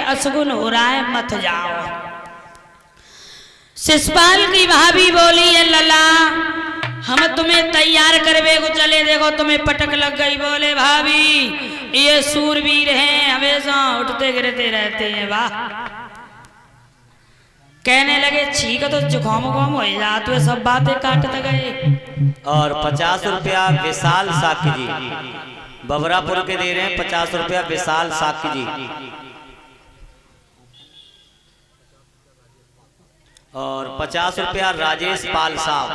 असगुन हो रहा है, मत जाओ। शिषपाल की भाभी बोली है लला हम तुम्हें तैयार करवे को चले, देखो तुम्हें पटक लग गई। बोले भाभी ये सूरवीर हैं, हमेशा उठते गिरते रहते हैं। वाह। कहने लगे छीक तो जुखाम हो जाते हुए सब बातें काटते गए। और 50 रुपया विशाल साक्य जी बबरापुर के दे रहे हैं, 50 रुपया विशाल साक्य जी। और 50 रुपया राजेश पाल साहब,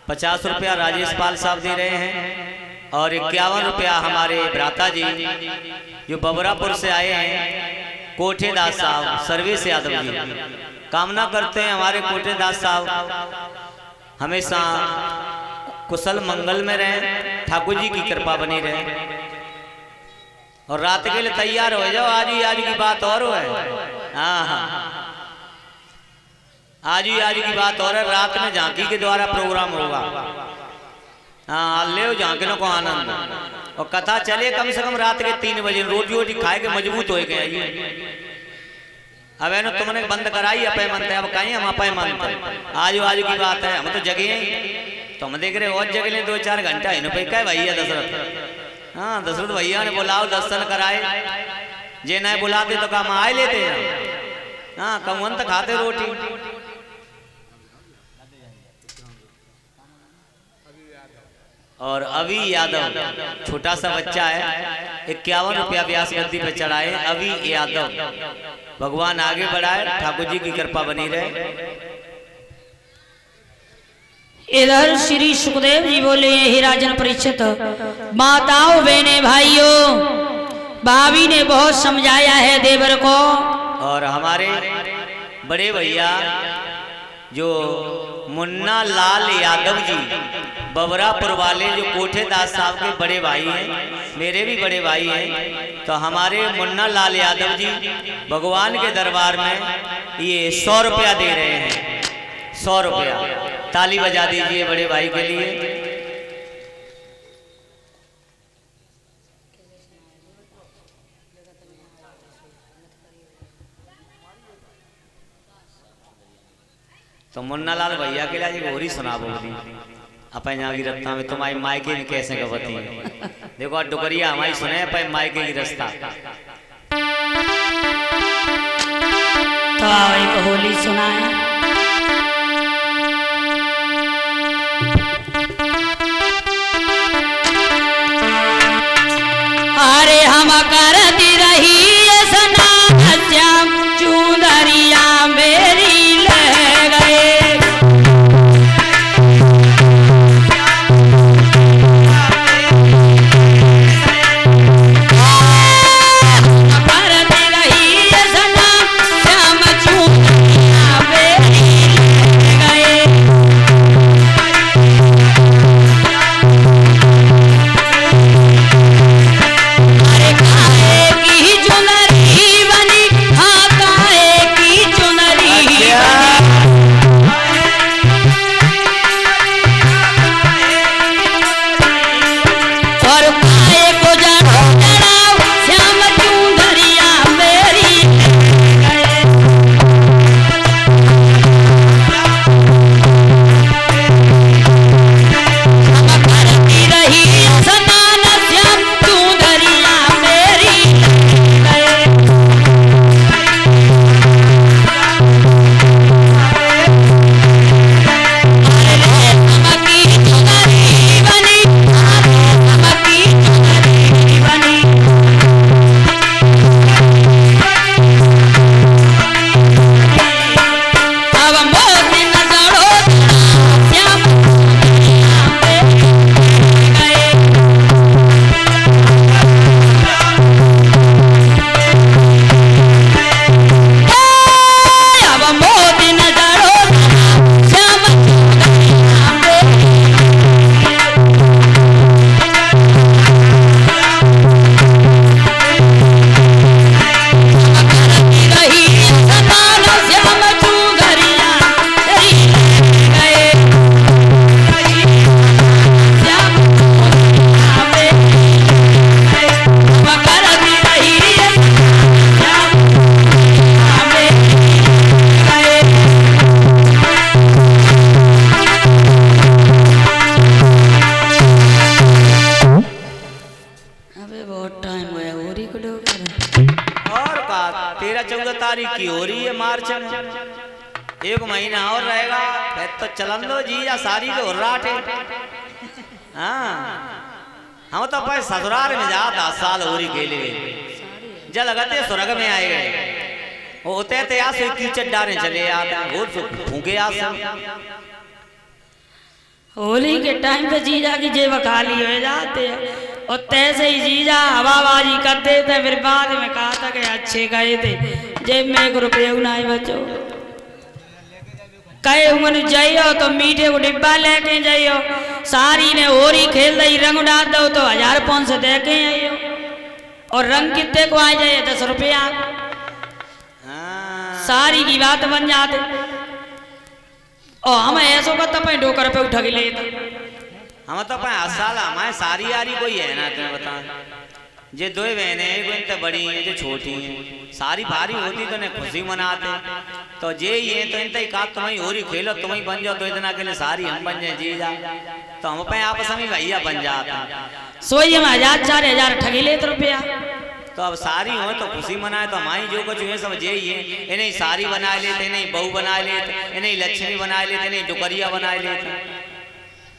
50 रुपया राजेश पाल साहब दे रहे हैं। और 51 रुपया हमारे भ्राता जी जो बबरापुर से आए हैं, कोठेदास साहब, सर्वेश यादव जी। कामना करते हैं हमारे कोठेदास साहब हमेशा कुशल मंगल में रहें, ठाकुर जी की कृपा बनी रहे। और रात के लिए तैयार हो जाओ, आज की बात और है। हाँ हाँ, आज की बात और है। रात में झांकी के द्वारा प्रोग्राम होगा। हाँ ले झांकियों को आनंद। और कथा चले कम से कम रात के 3 बजे, रोटी वोटी खाए के मजबूत हो गए। अब है ना तुमने बंद कराई अपय मनते, अब कहीं हम अपय मनते। आज की बात है, हम तो जगे हैं। तुम देख रहे और जगह 2-4 घंटा इन पे क्या भैया दशरथ। हाँ दशरथ भैया ने बुलाओ, दर्शन कराए। जे नहीं बुलाते तो काम आए लेते हैं। हाँ कौन तक खाते रोटी। और अभी यादव छोटा सा बच्चा है, 51 रुपया व्यास गद्दी पे चढ़ाए। अभी यादव भगवान आगे बढ़ाए, ठाकुर जी की कृपा बनी रहे। इधर श्री सुखदेव जी बोले हे राजन परीक्षित, माताओं बहने भाइयों, भाभी ने बहुत समझाया है देवर को। और हमारे बड़े भैया जो मुन्ना लाल यादव जी बबरापुर वाले, जो कोठेदास साहब के बड़े भाई हैं, मेरे भी बड़े भाई हैं। तो हमारे मुन्ना लाल यादव जी भगवान के दरबार में ये 100 रुपया दे रहे हैं। 100 रुपया ताली बजा दीजिए बड़े भाई के लिए। तो मुन्ना लाल भैया के लिए गोरी सुना बोली अपन यहाँ की रत्ता में तुम्हारी मायके में कैसे गवती है। देखो डुगरिया हमारी सुने अपन मायके की रास्ता। तो एक होली सुनाए। अरे हम करती रही सना श्याम चुंदरिया मेरी ले गए। करती रही सना श्याम चुंदरिया मेरी 13-14 तारीख की हो रही है मार्च में, 1 महीना और रहेगा फिर तो चलन लो जीजा सारी के उर्राट है। हाँ हम तो पर ससुराल में जा 10 साल हो रही खेले जल लगते स्वर्ग में आए गए होते थे यहाँ से कीचड़ डारे चले आते फूके होली के टाइम पे जीजा की जेब खाली हो जाते हैं और तैसे ही जीजा हवाबाजी कर देते, फिर बाद में कहा था कि अच्छे गए थे जेब में 1 रुपये नहीं बचो, कहे उमन जाइयो तो मीठे को डिब्बा लेके जाइयो, सारी ने होरी खेल रही रंग डाल दो तो 1500 दे के आइयो, और रंग कितने को आ जाए 10 रुपया, सारी की बात बन जाते। और हम ऐसो का तो डोकर पे उठा के लेते हम तो साल हमारे सारी यारी कोई है ना तुम्हें बता, जे 2 बहने हैं कोई तो बड़ी हैं जो छोटी हैं, सारी भारी होती तो ने खुशी मनाते, तो जे ही है तो इनते का तुम्हें होरी खेलो तुम्हें बन जाओ 2 दिन के लिए सारी हम बन जाए जीजा, तो हम पे आपस में भैया बन जाते सोई हम 1000-4000 ठगी लेते रुपया, तो अब सारी हो तो खुशी मनाए, तो हमारी जो कुछ है सब जे ही है, इन्हें सारी बना लेते, इन्हें बहू बना लेते, इन्हें लक्ष्मी बना लेते, इन्हें डुकरिया बना लेते,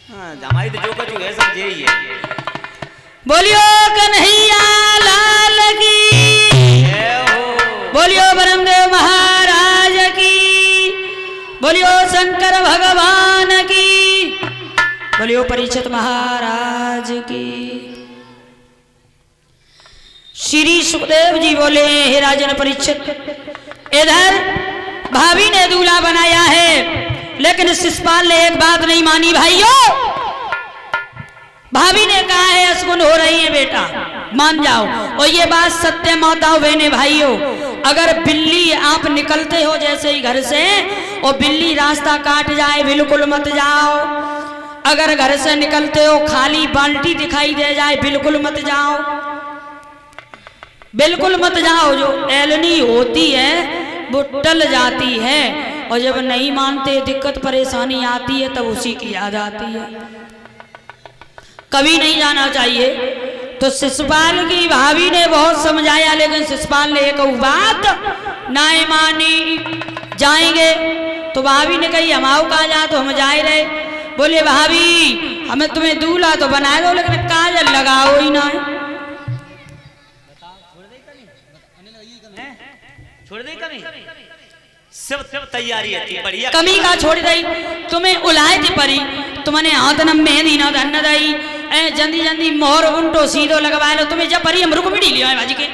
हाँ हमारी तो जो कुछ है सब जे ही है। बोलियो कन्हैया लाल की, बोलियो ब्रह्मदेव महाराज की, बोलियो शंकर भगवान की, बोलियो परीक्षित महाराज की। श्री सुखदेव जी बोले हे राजन परीक्षित, इधर भाभी ने दूल्हा बनाया है, लेकिन शिषपाल ने एक बात नहीं मानी भाइयों। भाभी ने कहा है असगुन हो रही है बेटा, मान जाओ, और ये बात सत्य माताओं बहने भाइयों, अगर बिल्ली आप निकलते हो जैसे ही घर से और बिल्ली रास्ता काट जाए बिल्कुल मत जाओ, अगर घर से निकलते हो खाली बाल्टी दिखाई दे जाए बिल्कुल मत जाओ, बिल्कुल मत जाओ। जो एलनी होती है वो टल जाती है, और जब नहीं मानते दिक्कत परेशानी आती है तब उसी की याद आती है, कभी नहीं जाना चाहिए। तो शिषपाल की भाभी ने बहुत समझाया, लेकिन शिषपाल ने एक बात नहीं मानी, जाएंगे तो भाभी ने कही हम आओ कहा जा, तो हम जाए रहे। बोले भाभी हमें तुम्हें दूल्हा तो बना दो, लेकिन काजल लगाओ ही ना, छोड़ दे कमी, सब तैयारी है बढ़िया, कमी का छोड़ दई, तुम्हें उलाए थी परी, तुमने हाथ न मेहंदी न धन दई, जल्दी जल्दी मोहर उल्टो सीधो लगवा लो, तुम्हें जब परी हम रुकमिड़ी लियो है बाजी के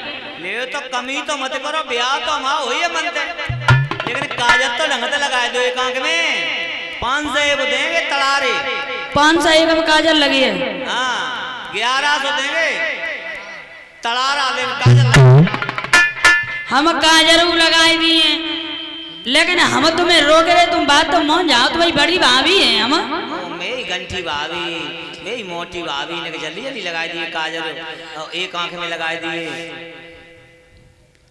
ले तो कमी तो मत करो, ब्याह तो हम हो ही मनते, लेकिन काजल तो ढंग लगा दो एक आंख में, 500 देंगे तड़ारे, 501 में काजल लगी है, हाँ 1100 देंगे तड़ारा ले काजल, हम काजल लगाई दिए, लेकिन हम तुम्हें रोक रहे, तुम बात तो मान जाओ, तुम्हारी बड़ी भाभी है हम, मेरी गंठी भाभी, मेरी मोटी भाभी ने जल्दी जल्दी लगाई दिए काजल, एक आंख में लगाई दिए,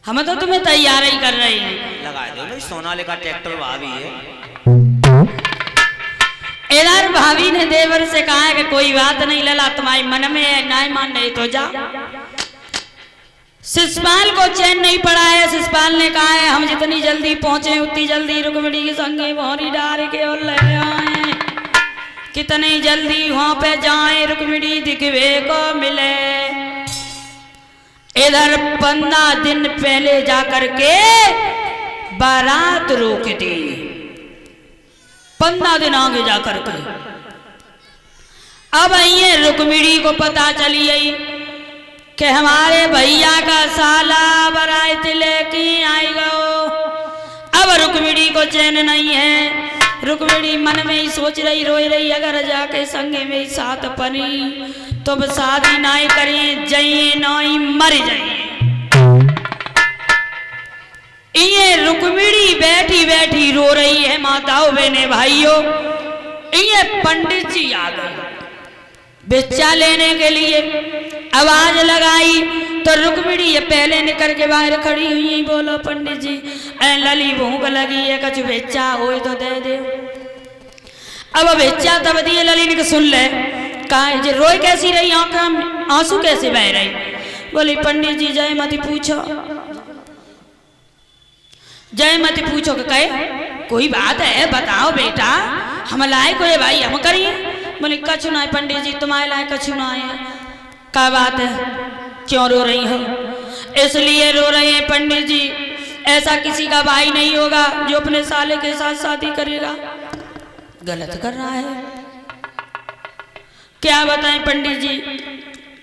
हम तो तुम्हें तैयार ही कर रहे हैं, लगा दो ना, सोनालिका का ट्रैक्टर भाभी है। इधर भाभी ने देवर से कहा है कि कोई बात नहीं लला, तुम्हारे मन में है, नहीं मान नहीं तो जा। शिषपाल को चैन नहीं पड़ा है, शिषपाल ने कहा है हम जितनी जल्दी पहुंचे उतनी जल्दी रुक्मिणी के संगे मोहरी डाल के और ले आए, कितनी जल्दी वहां पे जाए रुक्मिणी दिखवे को मिले। इधर 15 दिन पहले जाकर के बारात रोक दी, 15 दिन आगे जाकर के, अब ये रुक्मिणी को पता चली आई कि हमारे भैया का साला बारात लेके आई गो। अब रुक्मिणी को चैन नहीं है, रुक्मिणी मन में ही सोच रही, रोई रही, अगर जाके संगे में साथ पनी तो शादी नहीं करें, जाइए नहीं मर जाइए। ये रुक्मिणी बैठी बैठी रो रही है माताओं बहने भाइयों। ये पंडित जी आ गए बिच्चा लेने के लिए, आवाज लगाई तो रुक्मिणी ये पहले निकल के बाहर खड़ी हुई, बोलो पंडित जी लली भूख लगी है, कछ बेचा हो तो दे दे। अब बेचा तब दिए, लली ने सुन ले, कहा जे रोई कैसी रही, आंसू कैसे बह रही। बोली पंडित जी जय मत पूछो, जय मत पूछो कि कहे कोई बात है बताओ बेटा, हम लाए कोई भाई हम करिए। बोले कछु ना है पंडित जी, तुम्हारे लाए कछु ना है। क्या बात है, क्यों रो रही हो? इसलिए रो रहे हैं पंडित जी, ऐसा किसी का भाई नहीं होगा जो अपने साले के साथ शादी करेगा। गलत कर रहा है। क्या बताएं पंडित जी?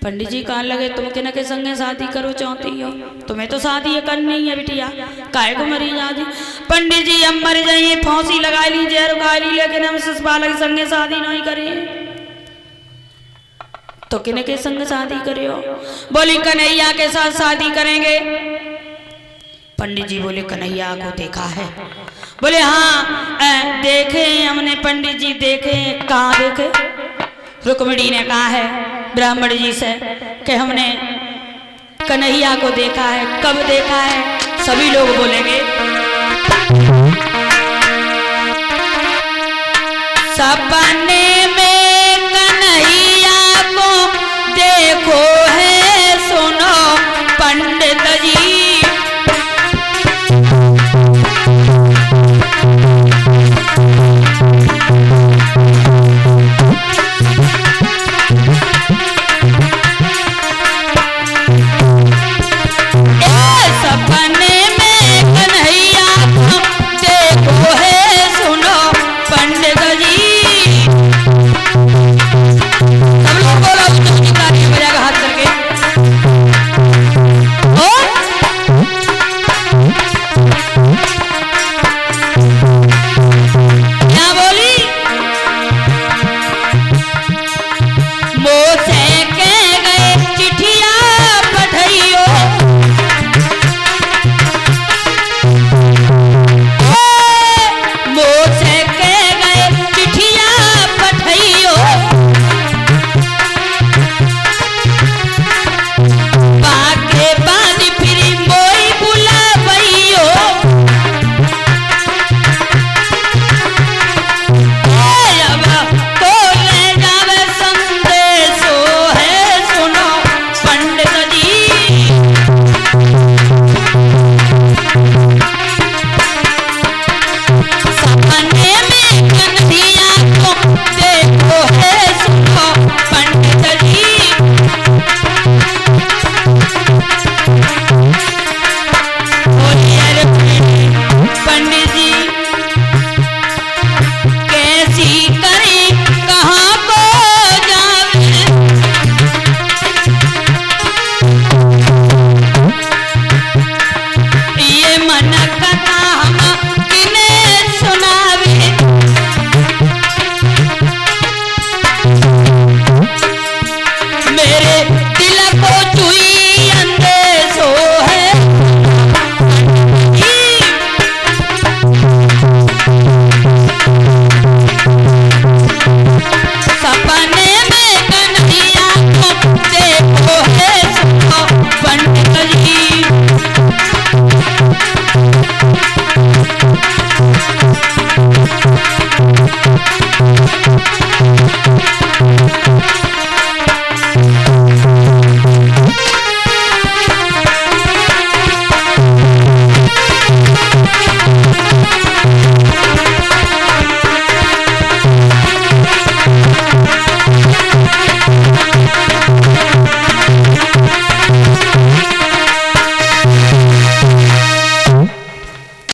पंडित जी कहाँ लगे तुम के न के संगे शादी करो चाहती हो, तुम्हें तो शादी करनी है बिटिया, काहे को मरी जा जी? पंडित जी हम मर जाइए, फांसी लगा ली, जहर खा ली, लेकिन हम ससुराल के संगे शादी नहीं करें। तो किन के संग शादी करे हो? बोली कन्हैया के साथ शादी करेंगे। पंडित जी बोले कन्हैया को देखा है? बोले हाँ देखे हमने पंडित जी, देखे। कहाँ देखे? रुक्मिणी ने कहा है ब्राह्मण जी से कि हमने कन्हैया को देखा है। कब देखा है? सभी लोग बोलेंगे सपने में कन्हैया को देखो है, सुनो पंडित